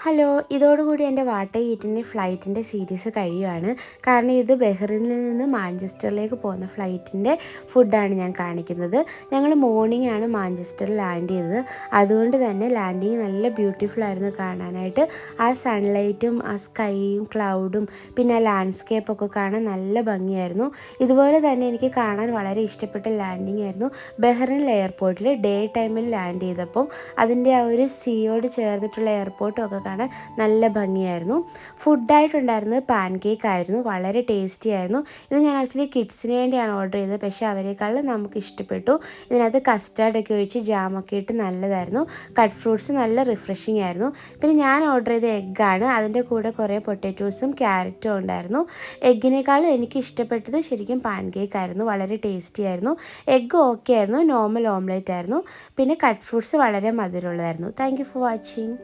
Hello, ഇതോടുകൂടി എൻ്റെ water ഈറ്റിൻ്റെ ഫ്ലൈറ്റിൻ്റെ series കഴിയുകയാണ്. കാരണം ഇത് ബഹ്റിനിൽ നിന്ന് മാഞ്ചസ്റ്ററിലേക്ക് പോകുന്ന ഫ്ലൈറ്റിൻ്റെ ഫുഡാണ് ഞാൻ കാണിക്കുന്നത്. ഞങ്ങൾ മോർണിംഗ് ആണ് മാഞ്ചസ്റ്ററിൽ ലാൻഡ് ചെയ്തത്. അതുകൊണ്ട് തന്നെ ലാൻഡിങ് നല്ല ബ്യൂട്ടിഫുൾ ആയിരുന്നു കാണാനായിട്ട്. ആ സൺലൈറ്റും ആ സ്കൈയും ക്ലൗഡും പിന്നെ ആ ലാൻഡ്സ്കേപ്പൊക്കെ കാണാൻ നല്ല ഭംഗിയായിരുന്നു. ഇതുപോലെ തന്നെ എനിക്ക് കാണാൻ വളരെ ഇഷ്ടപ്പെട്ട ലാൻഡിങ് ആയിരുന്നു ബഹ്റിൻ എയർപോർട്ടിൽ. ഡേ ടൈമിൽ ലാൻഡ് ചെയ്തപ്പം അതിൻ്റെ ആ ഒരു സീയോട് ചേർന്നിട്ടുള്ള എയർപോർട്ടും ഒക്കെ കാണാൻ നല്ല ഭംഗിയായിരുന്നു. ഫുഡായിട്ടുണ്ടായിരുന്നത് പാൻ കേക്ക് ആയിരുന്നു, വളരെ ടേസ്റ്റി ആയിരുന്നു. ഇത് ഞാൻ ആക്ച്വലി കിഡ്സിന് വേണ്ടിയാണ് ഓർഡർ ചെയ്തത്, പക്ഷേ അവരെക്കാളും നമുക്ക് ഇഷ്ടപ്പെട്ടു. ഇതിനകത്ത് കസ്റ്റാർഡൊക്കെ ഒഴിച്ച് ജാമൊക്കെ ഇട്ട് നല്ലതായിരുന്നു. കട്ട് ഫ്രൂട്ട്സ് നല്ല റിഫ്രഷിംഗ് ആയിരുന്നു. പിന്നെ ഞാൻ ഓർഡർ ചെയ്ത എഗ്ഗാണ്, അതിൻ്റെ കൂടെ കുറേ പൊട്ടാറ്റോസും ക്യാരറ്റും ഉണ്ടായിരുന്നു. എഗ്ഗിനേക്കാളും എനിക്ക് ഇഷ്ടപ്പെട്ടത് ശരിക്കും പാൻ കേക്ക് ആയിരുന്നു, വളരെ ടേസ്റ്റി ആയിരുന്നു. എഗ്ഗ് ഓക്കെ ആയിരുന്നു, നോർമൽ ഓംലെറ്റ് ആയിരുന്നു. പിന്നെ കട്ട് ഫ്രൂട്ട്സ് വളരെ മധുരമുള്ളതായിരുന്നു. Thank you for watching.